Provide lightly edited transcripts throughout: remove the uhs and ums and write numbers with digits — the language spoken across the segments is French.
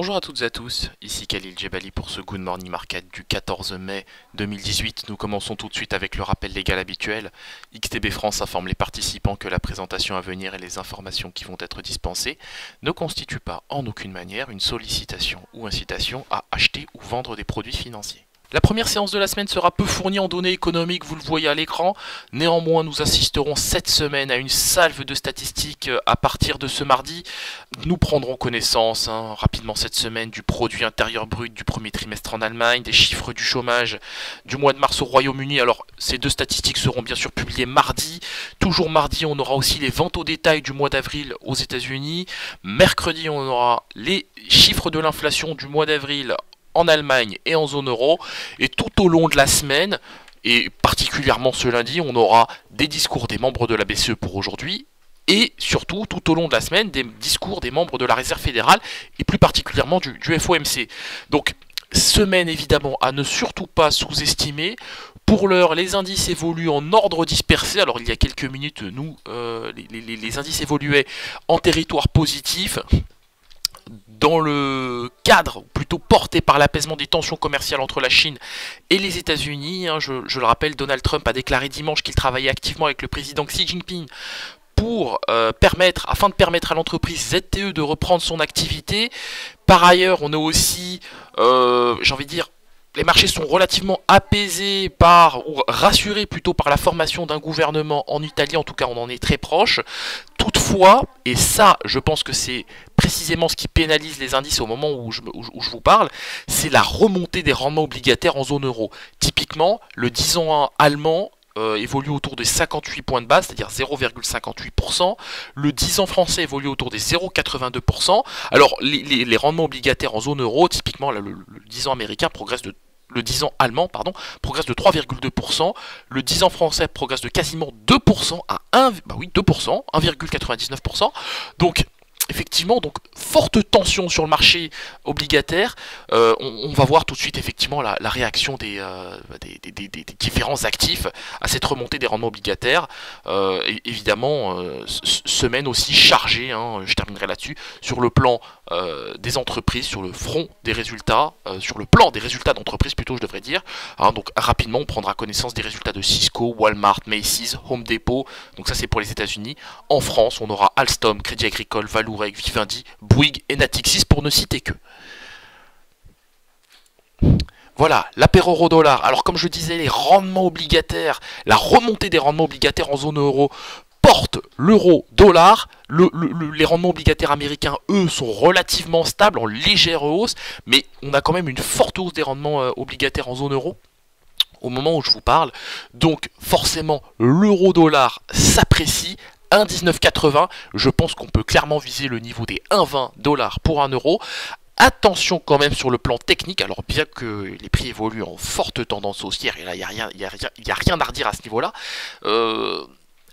Bonjour à toutes et à tous, ici Khalil Djebali pour ce Good Morning Market du 14 mai 2018. Nous commençons tout de suite avec le rappel légal habituel. XTB France informe les participants que la présentation à venir et les informations qui vont être dispensées ne constituent pas en aucune manière une sollicitation ou incitation à acheter ou vendre des produits financiers. La première séance de la semaine sera peu fournie en données économiques, vous le voyez à l'écran. Néanmoins, nous assisterons cette semaine à une salve de statistiques à partir de ce mardi. Nous prendrons connaissance rapidement cette semaine du produit intérieur brut du premier trimestre en Allemagne, des chiffres du chômage du mois de mars au Royaume-Uni. Alors, ces deux statistiques seront bien sûr publiées mardi. Toujours mardi, on aura aussi les ventes au détail du mois d'avril aux États-Unis. Mercredi, on aura les chiffres de l'inflation du mois d'avril en Allemagne et en zone euro, et tout au long de la semaine, et particulièrement ce lundi, on aura des discours des membres de la BCE pour aujourd'hui, et surtout tout au long de la semaine, des discours des membres de la Réserve fédérale, et plus particulièrement du FOMC. Donc, semaine évidemment à ne surtout pas sous-estimer. Pour l'heure, les indices évoluent en ordre dispersé. Alors il y a quelques minutes, nous, les indices évoluaient en territoire positif, dans le cadre, ou plutôt porté par l'apaisement des tensions commerciales entre la Chine et les États-Unis. Je le rappelle, Donald Trump a déclaré dimanche qu'il travaillait activement avec le président Xi Jinping pour afin de permettre à l'entreprise ZTE de reprendre son activité. Par ailleurs, on a aussi, j'ai envie de dire, les marchés sont relativement apaisés ou rassurés plutôt par la formation d'un gouvernement en Italie, en tout cas on en est très proche. Toutefois, et ça je pense que c'est précisément ce qui pénalise les indices au moment où je vous parle, c'est la remontée des rendements obligataires en zone euro. Typiquement, le 10 ans allemand évolue autour de 58 points de base, c'est-à-dire 0,58%. Le 10 ans français évolue autour des 0,82%. Alors, les rendements obligataires en zone euro, typiquement, le 10 ans américain le 10 ans allemand, progresse de 3,2%. Le 10 ans français progresse de quasiment 2% à 2%, 1,99%. Donc, effectivement, forte tension sur le marché obligataire. On va voir tout de suite effectivement la réaction des différents actifs à cette remontée des rendements obligataires. Évidemment, semaine aussi chargée, je terminerai là-dessus, sur le plan des entreprises, sur le front des résultats, sur le plan des résultats d'entreprise plutôt je devrais dire. Donc rapidement on prendra connaissance des résultats de Cisco, Walmart, Macy's, Home Depot, donc ça c'est pour les États-Unis. En France on aura Alstom, Crédit Agricole, Vallourec, Vivendi, Bouygues et Natixis pour ne citer que. Voilà, l'apéro euro-dollar. Alors comme je disais, les rendements obligataires, la remontée des rendements obligataires en zone euro porte l'euro-dollar. Les rendements obligataires américains, eux, sont relativement stables, en légère hausse, mais on a quand même une forte hausse des rendements obligataires en zone euro au moment où je vous parle. Donc forcément, l'euro-dollar s'apprécie. 1,1980, je pense qu'on peut clairement viser le niveau des 1,20$ pour 1 euro. Attention quand même sur le plan technique, alors bien que les prix évoluent en forte tendance haussière, et là il n'y a rien à redire à ce niveau-là,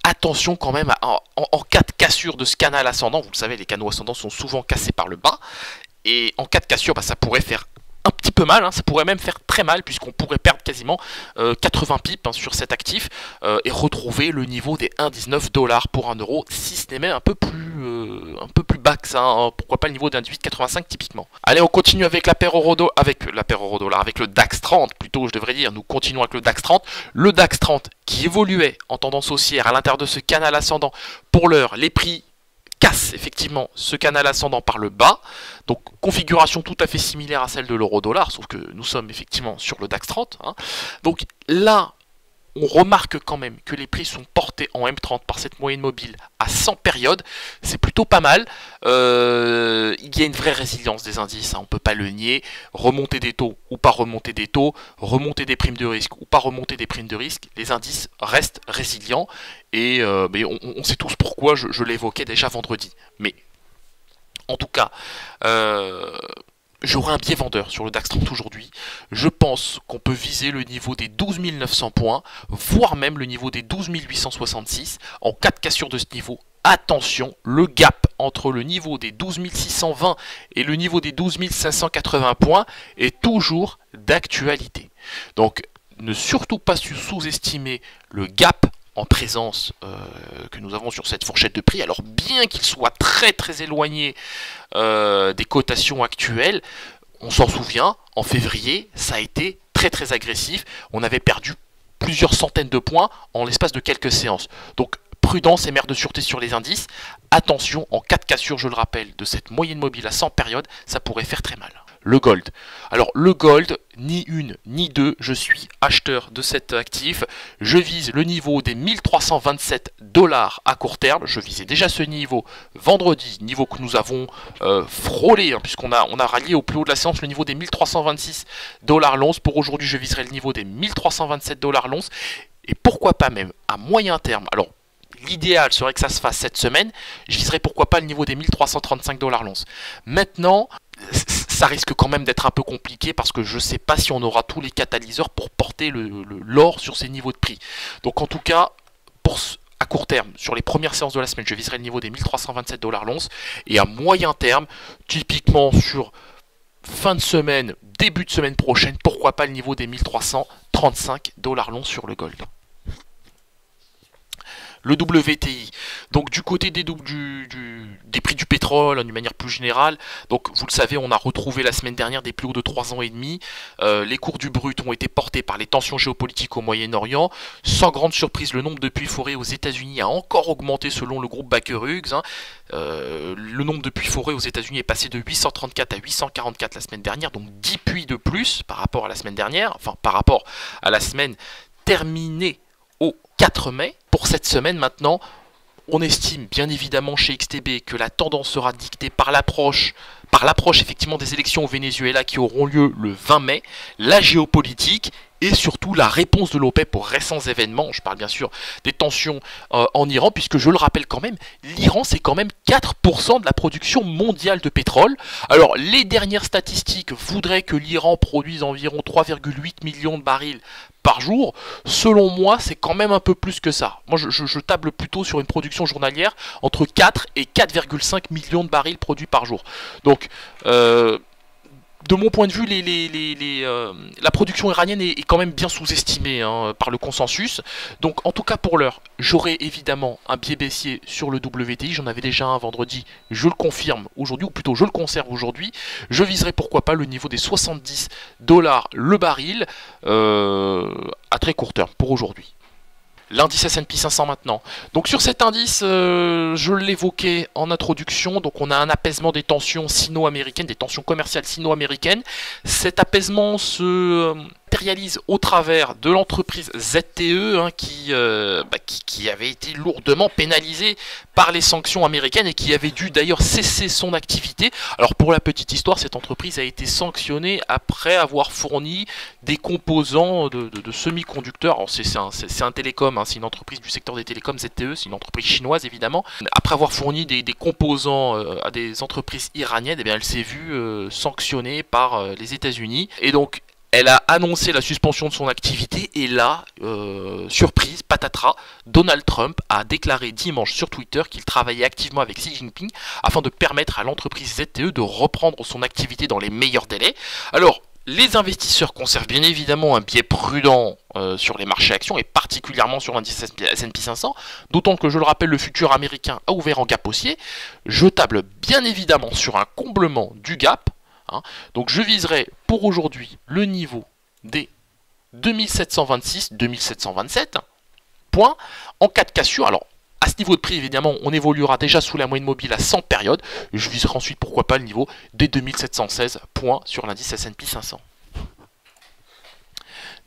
attention quand même en cas de cassure de ce canal ascendant, vous le savez, les canaux ascendants sont souvent cassés par le bas, et en cas de cassure, ça pourrait faire un petit peu mal, ça pourrait même faire très mal, puisqu'on pourrait perdre quasiment 80 pips sur cet actif, et retrouver le niveau des 1,19$ pour 1 euro, si ce n'est même un peu plus bas que ça, pourquoi pas le niveau d'un 18,85 typiquement. Allez, on continue avec l'apéro euro-dollar, avec le DAX 30 plutôt je devrais dire, nous continuons avec le DAX 30, le DAX 30 qui évoluait en tendance haussière à l'intérieur de ce canal ascendant. Pour l'heure, les prix casse effectivement ce canal ascendant par le bas, donc configuration tout à fait similaire à celle de l'euro-dollar, sauf que nous sommes effectivement sur le DAX 30. Donc là, on remarque quand même que les prix sont portés en M30 par cette moyenne mobile à 100 périodes, c'est plutôt pas mal. Il y a une vraie résilience des indices, on ne peut pas le nier. Remonter des taux ou pas remonter des taux, remonter des primes de risque ou pas remonter des primes de risque, les indices restent résilients. Et on sait tous pourquoi, je l'évoquais déjà vendredi. Mais en tout cas, j'aurai un biais vendeur sur le DAX 30 aujourd'hui. Je pense qu'on peut viser le niveau des 12 900 points, voire même le niveau des 12 866. En cas de cassure de ce niveau, attention, le gap entre le niveau des 12 620 et le niveau des 12 580 points est toujours d'actualité. Donc, ne surtout pas sous-estimer le gap en présence que nous avons sur cette fourchette de prix, alors bien qu'il soit très très éloigné des cotations actuelles, on s'en souvient, en février, ça a été très très agressif, on avait perdu plusieurs centaines de points en l'espace de quelques séances. Donc prudence et mère de sûreté sur les indices, attention, en cas de cassure, je le rappelle, de cette moyenne mobile à 100 périodes, ça pourrait faire très mal. Le gold. Alors le gold, ni une ni deux, je suis acheteur de cet actif. Je vise le niveau des 1327 $ à court terme. Je visais déjà ce niveau vendredi, niveau que nous avons frôlé, hein, puisqu'on a rallié au plus haut de la séance le niveau des 1326 $ l'once. Pour aujourd'hui, je viserai le niveau des 1327 $ l'once. Et pourquoi pas même à moyen terme. Alors l'idéal serait que ça se fasse cette semaine. Je viserai pourquoi pas le niveau des 1335 $ l'once. Maintenant, ça risque quand même d'être un peu compliqué parce que je ne sais pas si on aura tous les catalyseurs pour porter l'or sur ces niveaux de prix. Donc en tout cas, à court terme, sur les premières séances de la semaine, je viserai le niveau des 1327 $ l'once. Et à moyen terme, typiquement sur fin de semaine, début de semaine prochaine, pourquoi pas le niveau des 1335 $ l'once sur le gold. Le WTI, donc du côté des prix du pétrole, d'une manière plus générale, donc vous le savez, on a retrouvé la semaine dernière des plus hauts de 3 ans et demi. Les cours du brut ont été portés par les tensions géopolitiques au Moyen-Orient. Sans grande surprise, le nombre de puits forés aux États-Unis a encore augmenté selon le groupe Baker Hughes. Le nombre de puits forés aux États-Unis est passé de 834 à 844 la semaine dernière, donc 10 puits de plus par rapport à la semaine dernière, enfin par rapport à la semaine terminée au 4 mai. Pour cette semaine maintenant, on estime bien évidemment chez XTB que la tendance sera dictée par l'approche effectivement des élections au Venezuela qui auront lieu le 20 mai, la géopolitique et surtout la réponse de l'OPEP aux récents événements. Je parle bien sûr des tensions en Iran, puisque je le rappelle quand même, l'Iran c'est quand même 4% de la production mondiale de pétrole. Alors les dernières statistiques voudraient que l'Iran produise environ 3,8 millions de barils par jour. Selon moi, c'est quand même un peu plus que ça. Moi, je table plutôt sur une production journalière entre 4 et 4,5 millions de barils produits par jour. Donc, de mon point de vue, la production iranienne est quand même bien sous-estimée par le consensus. Donc en tout cas pour l'heure, j'aurai évidemment un biais baissier sur le WTI. J'en avais déjà un vendredi, je le confirme aujourd'hui, ou plutôt je le conserve aujourd'hui. Je viserai pourquoi pas le niveau des 70 $ le baril à très court terme pour aujourd'hui. L'indice S&P 500 maintenant. Donc sur cet indice, je l'évoquais en introduction, donc on a un apaisement des tensions sino-américaines, des tensions commerciales sino-américaines. Cet apaisement se matérialise au travers de l'entreprise ZTE qui avait été lourdement pénalisée par les sanctions américaines et qui avait dû d'ailleurs cesser son activité. Alors pour la petite histoire, cette entreprise a été sanctionnée après avoir fourni des composants de semi-conducteurs. C'est un télécom, c'est une entreprise du secteur des télécoms ZTE, c'est une entreprise chinoise évidemment. Après avoir fourni des composants à des entreprises iraniennes, eh bien, elle s'est vue sanctionnée par les États-Unis. Et donc elle a annoncé la suspension de son activité et là, surprise, patatras, Donald Trump a déclaré dimanche sur Twitter qu'il travaillait activement avec Xi Jinping afin de permettre à l'entreprise ZTE de reprendre son activité dans les meilleurs délais. Alors, les investisseurs conservent bien évidemment un biais prudent sur les marchés actions et particulièrement sur l'indice S&P 500, d'autant que je le rappelle, le futur américain a ouvert en gap haussier. Je table bien évidemment sur un comblement du gap. Donc je viserai pour aujourd'hui le niveau des 2726-2727 points en cas de cassure. Alors à ce niveau de prix évidemment on évoluera déjà sous la moyenne mobile à 100 périodes. Je viserai ensuite pourquoi pas le niveau des 2716 points sur l'indice S&P 500.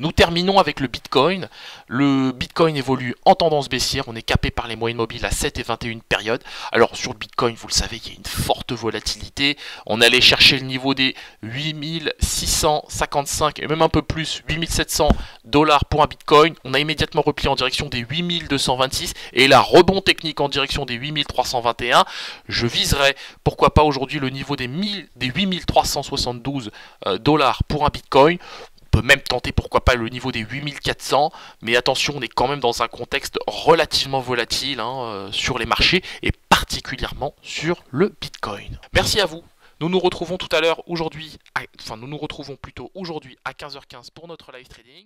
Nous terminons avec le Bitcoin. Le Bitcoin évolue en tendance baissière. On est capé par les moyennes mobiles à 7 et 21 périodes. Alors sur le Bitcoin, vous le savez, il y a une forte volatilité. On allait chercher le niveau des 8655 et même un peu plus, 8700 $ pour un Bitcoin. On a immédiatement replié en direction des 8226 et la rebond technique en direction des 8321. Je viserai, pourquoi pas aujourd'hui, le niveau des 8372 $ pour un Bitcoin. On peut même tenter pourquoi pas le niveau des 8400, mais attention, on est quand même dans un contexte relativement volatile sur les marchés et particulièrement sur le Bitcoin. Merci à vous. Nous nous retrouvons tout à l'heure aujourd'hui, nous nous retrouvons plutôt aujourd'hui à 15h15 pour notre live trading.